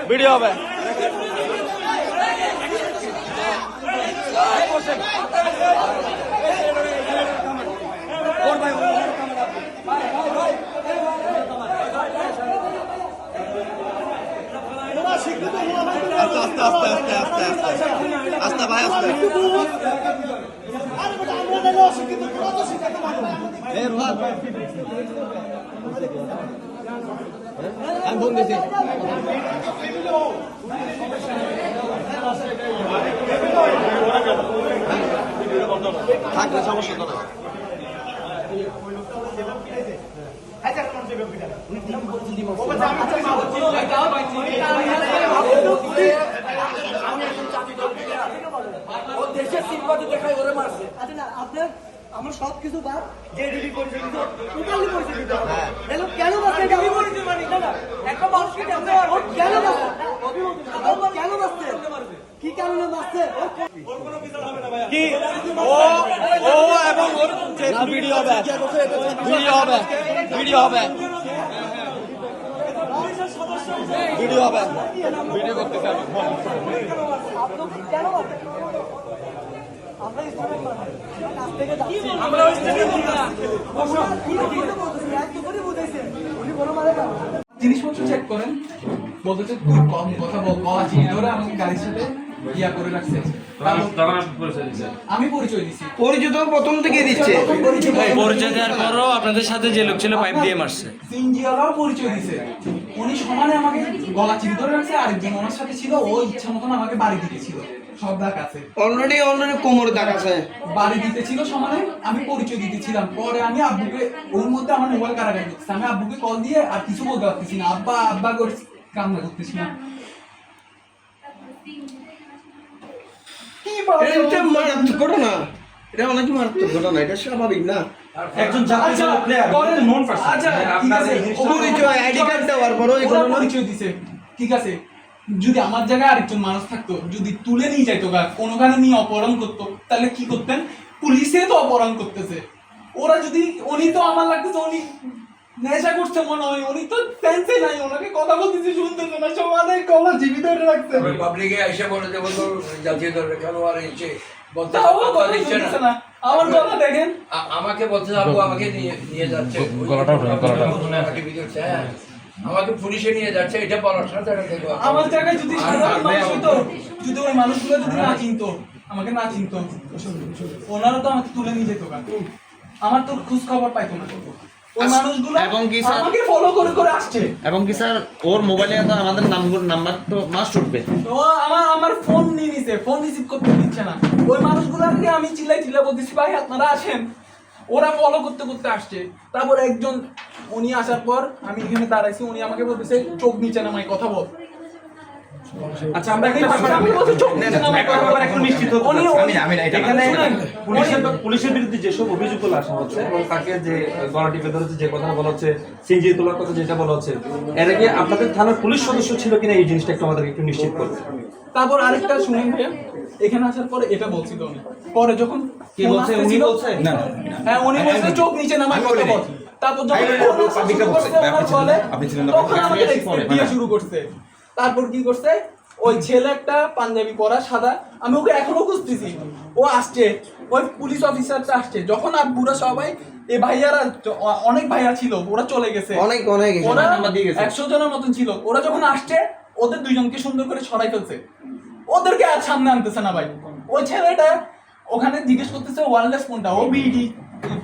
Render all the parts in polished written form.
Video হবে আস্তে আস্তে আস্তে আস্তে আস্তে আস্তে ভাই আস্তে আমি ফোন দিয়েছি থাকলে সমস্যা তো না আমার সব কিছু বাদ যে ডিডি করেছে টোটালি পয়সা দিতে হবে কেন বাঁচতে একটা মানুষকে কেন বাঁচতে কি কারণে বাঁচতে কি ও এবং ওর ভিডিও হবে ভিডিও হবে ভিডিও হবে ভিডিও হবে ভিডিও করতেছে কেন বাঁচতে আমরা ইসলামের কাছ থেকে যাচ্ছি আমরা জিনিসপত্র চেক করেন বলতেছে তুই কম কথা বল গলা চিনে ধরে আমাকে গাড়ির সাথে ইয়া করে রাখছে আমি পরিচয় দিছি পরিচয় তো প্রথম থেকে দিচ্ছে পরিচয় দেওয়ার পরও আপনাদের সাথে যে লোক ছিল পাইপ দিয়ে মারছে সিনজিওয়ালাও পরিচয় দিছে উনি সমানে আমাকে গলা চিনে ধরে রাখছে আরেকজন ওনার সাথে ছিল ও ইচ্ছা মতন আমাকে বাড়ি দিতে ছিল সব দাগ আছে অলরেডি কোমরে দাগ আছে বাড়ি দিতে ছিল সমানে আমি পরিচয় দিতেছিলাম পরে আমি আব্বুকে ওর মধ্যে আমার মোবাইল কারাগারি করতেছে আমি আব্বুকে কল দিয়ে আর কিছু বলতে পারতেছি না আব্বা আব্বা করে কান্না করতেছি না এটা মারাত্মক ঘটনা এটা অনেক মারাত্মক ঘটনা এটা স্বাভাবিক না একজন জাতীয় প্লেয়ার নন পারসন আচ্ছা ঠিক আছে পরিচয় আইডি কার্ড দেওয়ার পরও এই ঘটনা পরিচয় দিছে ঠিক আছে যদি আমার জায়গায় আরেকজন মানুষ থাকতো যদি তুলে নিয়ে যাইতো গা কোনোখানে নিয়ে অপহরণ করতো তাহলে কি করতেন পুলিশে তো অপহরণ করতেছে ওরা যদি উনি তো আমার লাগতেছে উনি নেশা করছে মনে হয় উনি তো সেন্সে নাই ওনাকে কথা বলতেছে শুনতেছে না সবাই কলা জীবিত ধরে রাখছে পাবলিকে এসে বলে যে বলতো জাতীয় দলের খেলোয়াড় এসে বলতে না আমার কথা দেখেন আমাকে বলতে আবু আমাকে নিয়ে যাচ্ছে আমাকে ভিডিও আমাকে পুলিশে নিয়ে যাচ্ছে এটা বলার সাথে আমার জায়গায় যদি সাধারণ মানুষ হতো যদি ওই মানুষগুলো যদি না চিনতো আমাকে না চিনতো ওনারা তো আমাকে তুলে নিয়ে যেত আমার তো খোঁজ খবর পাইতো না ওই মানুষগুলো এবং কি স্যার আমাকে ফলো করে করে আসছে এবং কি স্যার ওর মোবাইলে তো আমাদের নাম্বার তো মাস্ট উঠবে তো আমার ফোন নিয়ে নিছে ফোন রিসিভ করতে দিচ্ছে না ওই মানুষগুলোকে আমি চিল্লাই বলতেছি ভাই আপনারা আসেন ওরা ফলো করতে করতে আসছে তারপর একজন উনি আসার পর আমি এখানে দাঁড়াইছি উনি আমাকে বলতেছে চোখ নিচে নামাই কথা বল আচ্ছা আমরা একটু নিশ্চিত এখানে পুলিশের বিরুদ্ধে যেসব অভিযোগগুলো আসা হচ্ছে এবং তাকে যে গলা টিপে ধরেছে যে কথা বলা হচ্ছে সিনজি তোলার কথা যেটা বলা হচ্ছে এর আগে আপনাদের থানার পুলিশ সদস্য ছিল কিনা এই জিনিসটা একটু আমাদের একটু নিশ্চিত করবে তারপর আরেকটা শুনুন ভাইয়া এখানে আসার পরে এটা বলছিল উনি পরে যখন কি বলছে উনি বলছে না হ্যাঁ উনি বলছে চোখ নিচে নামাই কথা বল তারপর যখন আপনি ছিলেন না দিয়ে শুরু করছে তারপর কি করছে ওই ছেলে একটা পাঞ্জাবি পরা সাদা আমি ওকে এখনো খুঁজতেছি ও আসছে ওই পুলিশ অফিসারটা আসছে যখন আব্বুরা সবাই এই ভাইয়ারা অনেক ভাইয়া ছিল ওরা চলে গেছে অনেক ওরা 100 জনের মতন ছিল ওরা যখন আসছে ওদের দুইজনকে সুন্দর করে সরাই ফেলছে ওদেরকে আর সামনে আনতেছে না ভাই ওই ছেলেটা ওখানে জিজ্ঞেস করতেছে ওয়ারলেস কোনটা ও বিডি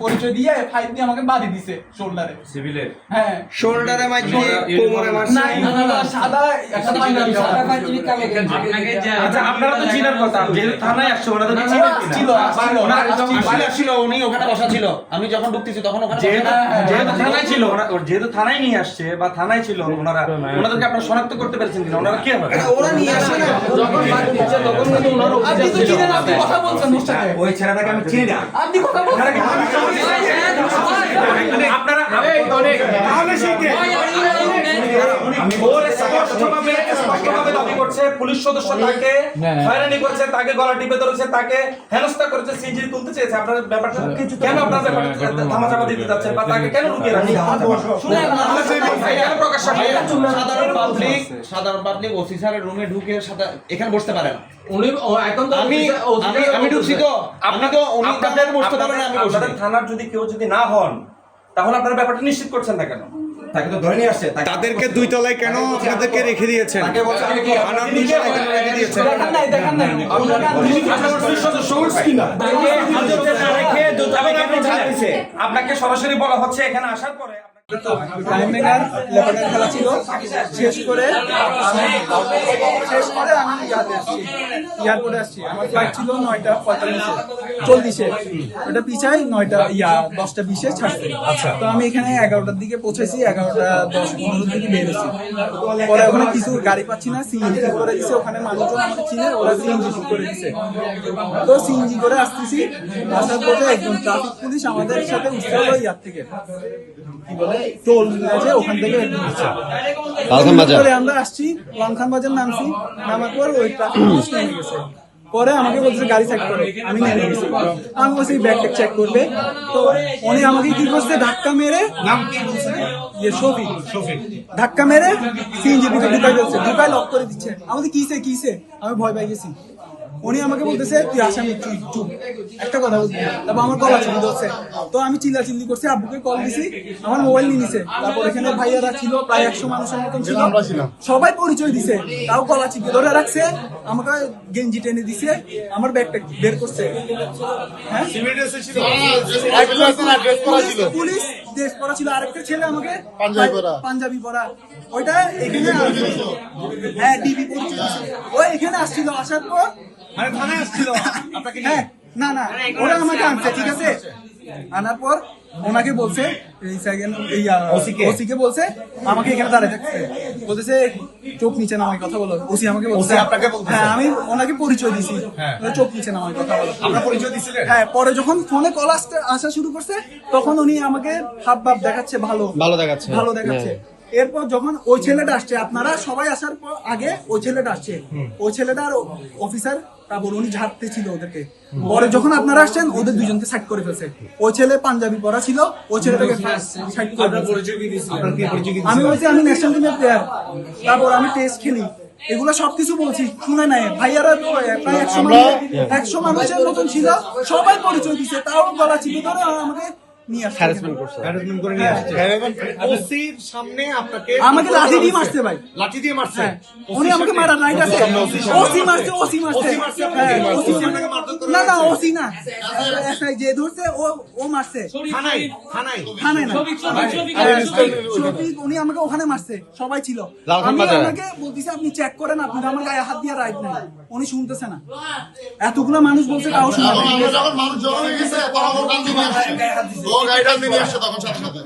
পরিচয় দিয়ে ফাইভ দিয়ে আমাকে বাড়ি দিছে শোল্ডারে সিভিলের হ্যাঁ শোল্ডারে মারছে কোমরে মারছে না সাদা একটা পাঞ্জাবি সাদা পাঞ্জাবি কালো আচ্ছা আপনারা তো চিনার কথা যেহেতু থানায় আসছে ওনাদের চিনেন কিনা ছিল উনি ওখানে বসা ছিল আমি যখন ঢুকতেছি তখন ওখানে যেহেতু থানায় ছিল যেহেতু থানায় নিয়ে আসছে বা থানায় ছিল ওনাদেরকে আপনারা শনাক্ত করতে পেরেছেন কিনা ওনারা কে হবে ওরা নিয়ে আসে না যখন বাড়ি দিচ্ছে তখন কিন্তু ওনারা আপনি তো চিনেন আপনি কথা বলছেন ওর সাথে ওই ছেলেটাকে আমি চিনি না আপনি কথা বলছেন আপনারা তাহলে শিখে ওর স্পষ্টভাবে দাবি করছে পুলিশ সদস্য তাকে হয়রানি করেছে, তাকে গলা টিপে ধরেছে, তাকে হেনস্থা করেছে, সিনজি তুলতে চেয়েছে। আপনার ব্যাপারটা কেন আপনার ব্যাপারটা ধামাচাপা দিতে যাচ্ছেন বা তাকে কেন লুকিয়ে রাখছেন? শুনেন কেন প্রকাশ সাধারণ পাবলিক ওসি স্যারের রুমে ঢুকে এখানে বসতে পারে না। উনি এখন তো আমি ঢুকছি তো, আপনি তো উনি তাদের বসতে পারেন না, আমি বসে আপনাদের থানার যদি কেউ যদি না হন তাহলে আপনারা ব্যাপারটা নিশ্চিত করছেন না কেন? তাকে তো ধরে নিয়ে আসছে, তাদেরকে 2 তলায় কেন আপনাদেরকে রেখে দিয়েছেন? তাকে বলছে আমি কি থানার 2 তলায় কেন রেখে দিয়েছেন? দেখেন নাই আপনাকে সরাসরি বলা হচ্ছে এখানে আসার পরে টাইমিংয়ের লেপাটার খেলা ছিল, শেষ করে আমি এয়ারপোর্টে আসছি। আমার ফ্লাইট ছিল 9:45-40, ওটা পিছাই 10:20 ছাড়ছে। তো আমি এখানে 11টার দিকে পৌঁছেছি, 11:10-15 দিকে বেরোছি। পরে ওখানে কিছু গাড়ি পাচ্ছি না, সিএনজি করে দিছে, ওখানে মানুষজন আমাকে চিনে, ওরা সিএনজি করে দিছে। তো সিএনজি করে আসতেছি, আসার পথে একজন ট্রাফিক পুলিশ আমাদের সাথে উঠতে হলো ইয়ার থেকে, কি বলে টোল আছে, ওখান থেকে আমরা আসছি লালখান বাজার, নামছি, নামার পর ওই ট্রাফিক পুলিশ নেমে গেছে। পরে আমাকে বলছে গাড়ি চেক করে, আমি নেমে গেছি। আমি বলছি ব্যাগ ট্যাগ চেক করবে, তো উনি আমাকে কি করছে, ধাক্কা মেরে, নাম কি বলছে, শফিক ধাক্কা মেরে সিএনজি ভিতরে ঢুকাই দিচ্ছে, ঢুকাই লক করে দিচ্ছে। আমাদের কিসে আমি ভয় পাই গেছি। উনি আমাকে বলতেছে তুই আসামি, তুই চুপ, একটা কথা বলবি না। তারপর আমার কল চিল্লি ধরছে, তো আমি চিল্লাচিল্লি করছি, আব্বুকে কল দিছি, আমার মোবাইল নিয়ে নিছে। তারপর এখানে ভাইয়ারা ছিল প্রায় 100 মানুষের মতন ছিল, সবাই পরিচয় দিছে, তাও কলা চিপে ধরে রাখছে, আমাকে গেঞ্জি টেনে দিছে, আমার ব্যাগটা বের করছে। হ্যাঁ পুলিশ ড্রেস পরা ছিল, আরেকটা ছেলে আমাকে পাঞ্জাবি পরা, ওইটা এখানে হ্যাঁ ডিবি পরিচয় দিছে। ও এখানে আসছিল, আসার পর থানায় আসছিল আপনাকে, হ্যাঁ না ওরা আমাকে আনছে, ঠিক আছে। আনার পর ওনাকে বলছে, ওসিকে বলছে আমাকে এখানে দাঁড়িয়ে থাকছে, বলতেছে চোখ নিচে নামায় কথা বলো। ওসি আমাকে বলছে, হ্যাঁ আমি ওনাকে পরিচয় দিছি, চোখ নিচে নামায় কথা বলো। আপনার পরিচয় দিছিলেন? হ্যাঁ, পরে যখন ফোনে কল আসা শুরু করছে তখন উনি আমাকে হাব ভাব দেখাচ্ছে, ভালো দেখাচ্ছে। এরপর যখন ওই ছেলেটা আসছে, আপনারা সবাই আসার পর আগে ওই ছেলেটা আসছে, ওই ছেলেটার অফিসার, তারপর উনি ঝাড়তে ছিল ওদেরকে। পরে যখন আপনারা আসছেন ওদের দুজনকে সাইড করে ফেলছে। ওই ছেলে পাঞ্জাবি পরা ছিল, ওই ছেলেটাকে সাইড করে ফেলছে। আমি বলছি আমি ন্যাশনাল টিমের প্লেয়ার, তারপর আমি টেস্ট খেলি, এগুলো সবকিছু বলছি, শুনে নাই। ভাইয়ারা তো প্রায় 100 মানুষের মতন ছিল, সবাই পরিচয় দিচ্ছে, তাও গলা চিপে ধরে আমাকে আমাকে লাঠি দিয়ে মারছে ভাই, উনি আমাকে মারা রাইট আছে, ওসি মারছে না ওসি না, যে ধরছে ও মারছে থানায় না, শফিক উনি আমাকে ওখানে মারছে, সবাই ছিল। আমি আমাকে বলতেছে আপনি চেক করেন, আপনি আমার গায়ে হাত দিয়ে রাইট নাই, উনি শুনতেছে না। এতগুলো মানুষ বলছে তাও শুনতে গাইডাল নিয়ে আসছে তখন সাথে সাথে